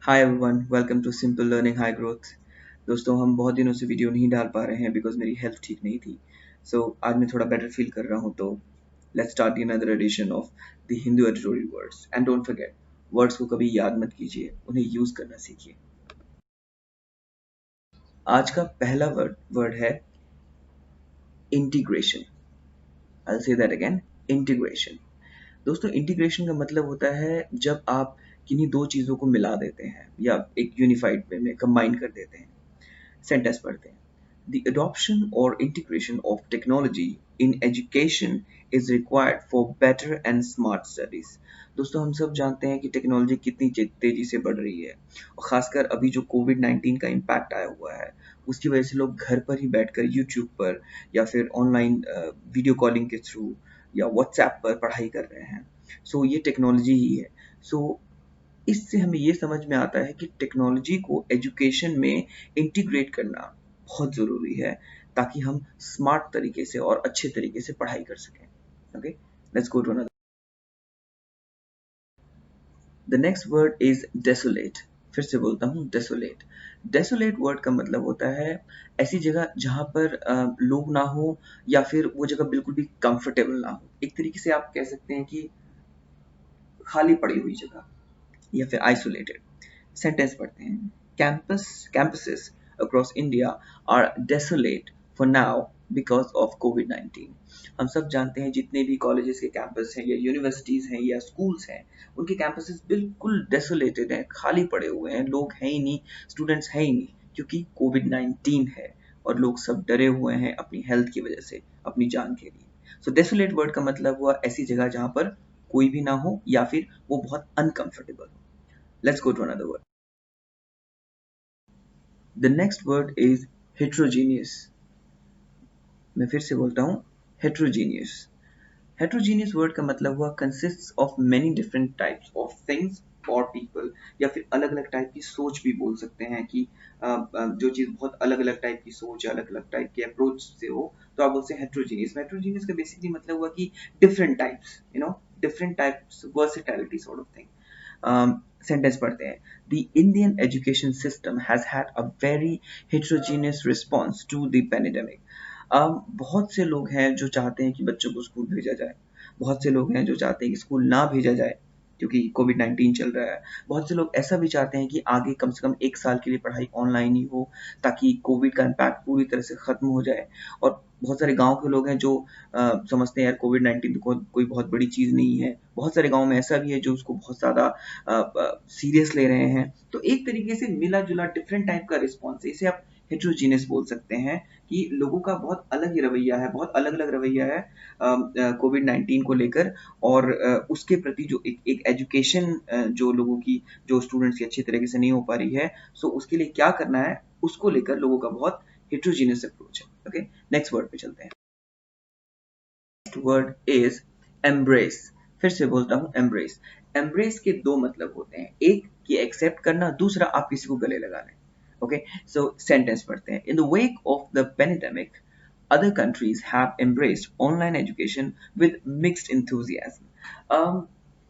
Hi everyone, welcome to simple learning high growth. दोस्तों, हम बहुत दिनों से वीडियो नहीं डाल पा रहे हैं बिकॉज मेरी हेल्थ ठीक नहीं थी। आज मैं थोड़ा बेटर फील कर रहा हूँ, तो let's start another edition of the Hindu editorial words. And don't forget, words को कभी याद मत कीजिए, उन्हें यूज करना सीखिए। आज का पहला वर्ड है integration. I will say that again, integration. दोस्तों, इंटीग्रेशन का मतलब होता है जब आप किन्हीं दो चीज़ों को मिला देते हैं या एक यूनिफाइड वे में कंबाइन कर देते हैं। सेंटेंस पढ़ते हैं। The adoption or integration of technology in education is required for better and smart studies. दोस्तों, हम सब जानते हैं कि टेक्नोलॉजी कितनी तेजी से बढ़ रही है, और खासकर अभी जो कोविड-19 का इम्पैक्ट आया हुआ है, उसकी वजह से लोग घर पर ही बैठकर यूट्यूब पर या फिर ऑनलाइन वीडियो कॉलिंग के थ्रू या व्हाट्सएप पर पढ़ाई कर रहे हैं। ये टेक्नोलॉजी ही है। सो इससे हमें ये समझ में आता है कि टेक्नोलॉजी को एजुकेशन में इंटीग्रेट करना बहुत ज़रूरी है, ताकि हम स्मार्ट तरीके से और अच्छे तरीके से पढ़ाई कर सकें। Okay, let's go to another. The next word is desolate. फिर से बोलता हूँ, डेसोलेट। डेसोलेट वर्ड का मतलब होता है ऐसी जगह जहाँ पर लोग ना हो, या फिर वो जगह बिल्कुल भी कंफर्टेबल ना हो। एक तरीके से आप कह सकते हैं कि खाली पड़ी हुई जगह या फिर आइसोलेटेड। सेंटेंस पढ़ते हैं। Campuses across India are desolate for now because of COVID-19। हम सब जानते हैं जितने भी कॉलेजेस के कैंपस हैं या यूनिवर्सिटीज हैं या स्कूल्स हैं, उनके कैंपसेस बिल्कुल डेसोलेटेड हैं, खाली पड़े हुए हैं, लोग हैं ही नहीं, स्टूडेंट्स हैं ही नहीं, क्योंकि कोविड-19 है और लोग सब डरे हुए हैं अपनी हेल्थ की वजह से, अपनी जान के लिए। डेसोलेट वर्ड का मतलब हुआ ऐसी जगह जहां पर कोई भी ना हो या फिर वो बहुत अनकंफर्टेबल हो। Let's go to another word. The next word is heterogeneous। मैं फिर से बोलता हूँ, heterogeneous। heterogeneous वर्ड का मतलब हुआ consists of many different types of things or people, या फिर अलग अलग टाइप की सोच भी बोल सकते हैं कि जो चीज़ बहुत अलग अलग टाइप की सोच या अलग अलग टाइप के अप्रोच से हो, तो आप बोलते हैं heterogeneous। heterogeneous का बेसिकली मतलब हुआ कि different types, different types, versatility sort of thing। Sentence पढ़ते हैं। The Indian education system has had a very heterogeneous response to the pandemic। बहुत से लोग हैं जो चाहते हैं कि बच्चों को स्कूल भेजा जाए, बहुत से लोग हैं जो चाहते हैं कि स्कूल ना भेजा जाए क्योंकि कोविड-19 चल रहा है। बहुत से लोग ऐसा भी चाहते हैं कि आगे कम से कम 1 साल के लिए पढ़ाई ऑनलाइन ही हो, ताकि कोविड का इम्पैक्ट पूरी तरह से खत्म हो जाए। और बहुत सारे गाँव के लोग हैं जो समझते हैं यार कोविड-19 तो कोई बहुत बड़ी चीज़ नहीं है। बहुत सारे गाँव में ऐसा भी है जो उसको बहुत ज़्यादा सीरियस ले रहे हैं। तो एक तरीके से मिला-जुला डिफरेंट टाइप का रिस्पॉन्स है। इसे आप हेटेरोजेनियस बोल सकते हैं कि लोगों का बहुत अलग ही रवैया है, बहुत अलग-अलग रवैया है कोविड-19 को लेकर, और उसके प्रति जो एक एजुकेशन जो लोगों की, जो स्टूडेंट्स की अच्छी तरीके से नहीं हो पा रही है, उसके लिए क्या करना है, उसको लेकर लोगों का बहुत हेटेरोजेनियस अप्रोच है। ओके, नेक्स्ट वर्ड पे चलते हैं। Next word is embrace. फिर से बोलता हूँ, एम्ब्रेस। एम्ब्रेस के दो मतलब होते हैं, एक कि एक्सेप्ट करना, दूसरा आप किसी को गले लगा लें। ओके, सेंटेंस पढ़ते हैं। In the wake of the pandemic, other countries have embraced online education with mixed enthusiasm।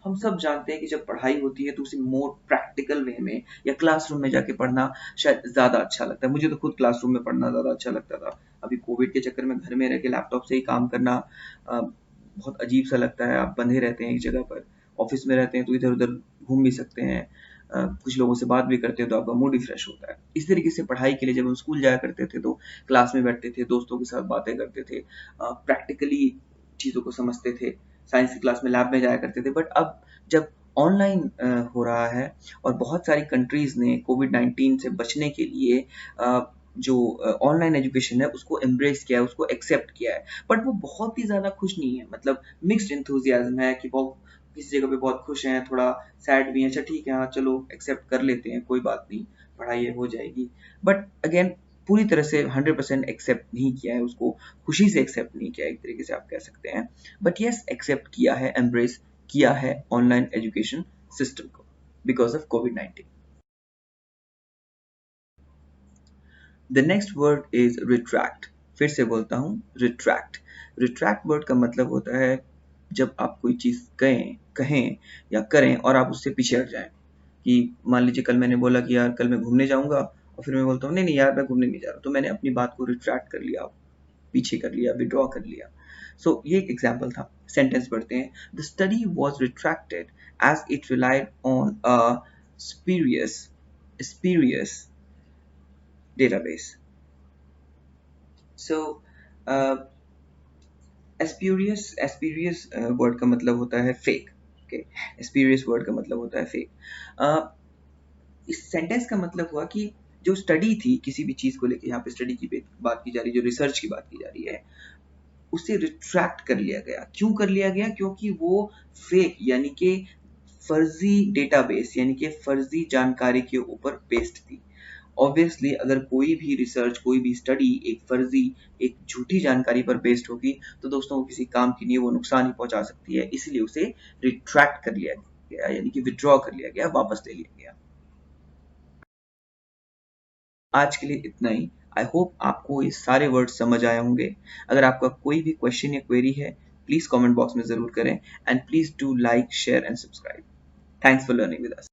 हम सब जानते हैं कि जब पढ़ाई होती है तो उसे मोर प्रैक्टिकल वे में या क्लासरूम में जाके पढ़ना शायद ज़्यादा अच्छा लगता है। मुझे तो खुद क्लासरूम में पढ़ना ज़्यादा अच्छा लगता था। अभी कोविड के चक्कर में घर में रह के लैपटॉप से ही काम करना बहुत अजीब सा लगता है। आप बंधे रहते हैं एक जगह पर, ऑफिस में रहते हैं तो इधर उधर घूम भी सकते हैं, कुछ लोगों से बात भी करते हैं तो आपका मूड ही फ्रेश होता है। इस तरीके से पढ़ाई के लिए जब हम स्कूल जाया करते थे तो क्लास में बैठते थे, दोस्तों के साथ बातें करते थे, प्रैक्टिकली चीज़ों को समझते थे, साइंस की क्लास में लैब में जाया करते थे। बट अब जब ऑनलाइन हो रहा है और बहुत सारी कंट्रीज़ ने कोविड-19 से बचने के लिए जो ऑनलाइन एजुकेशन है उसको एम्ब्रेस किया है, उसको एक्सेप्ट किया है, बट वो बहुत ही ज़्यादा खुश नहीं है। मतलब मिक्स्ड एंथुसियाज्म है कि बहुत किसी जगह पे बहुत खुश हैं, थोड़ा सैड भी हैं, अच्छा ठीक है, हाँ चलो एक्सेप्ट कर लेते हैं, कोई बात नहीं, पढ़ाई हो जाएगी। बट अगेन पूरी तरह से 100% एक्सेप्ट नहीं किया है, उसको खुशी से एक्सेप्ट नहीं किया है, एक तरीके से आप कह सकते हैं। बट यस, एक्सेप्ट किया है, एम्ब्रेस किया है ऑनलाइन एजुकेशन सिस्टम को because of covid. The next word is retract. फिर से बोलता हूँ, रिट्रैक्ट। रिट्रैक्ट वर्ड का मतलब होता है जब आप कोई चीज़ कहें या करें और आप उससे पीछे हट जाएं। कि मान लीजिए कल मैंने बोला कि यार कल मैं घूमने जाऊंगा, और फिर मैं बोलता हूँ नहीं नहीं यार मैं घूमने नहीं जा रहा, तो मैंने अपनी बात को रिट्रैक्ट कर लिया, पीछे कर लिया, विड्रॉ कर लिया। सो ये एक एग्जाम्पल था। सेंटेंस पढ़ते हैं। The study was retracted as it relied on a spurious spurious database. So spurious word का मतलब होता है फेक। ओके, spurious वर्ड का मतलब होता है फेक। इस सेंटेंस का मतलब हुआ कि जो स्टडी थी किसी भी चीज को लेकर, यहाँ पे स्टडी की बात की जा रही है, जो रिसर्च की बात की जा रही है, उसे रिट्रैक्ट कर लिया गया। क्यों कर लिया गया? क्योंकि वो फेक यानी कि फर्जी डेटाबेस यानी कि फर्जी जानकारी के ऊपर बेस्ड थी। ऑब्वियसली अगर कोई भी रिसर्च, कोई भी स्टडी एक फर्जी, एक झूठी जानकारी पर बेस्ड होगी तो दोस्तों वो किसी काम की नहीं, वो नुकसान ही पहुंचा सकती है। इसलिए उसे रिट्रैक्ट कर लिया गया यानी कि विड्रॉ कर लिया गया, वापस ले लिया गया। आज के लिए इतना ही। आई होप आपको ये सारे वर्ड्स समझ आए होंगे। अगर आपका कोई भी क्वेश्चन या क्वेरी है, प्लीज कमेंट बॉक्स में जरूर करें, and please do like, share and subscribe. Thanks for learning with us.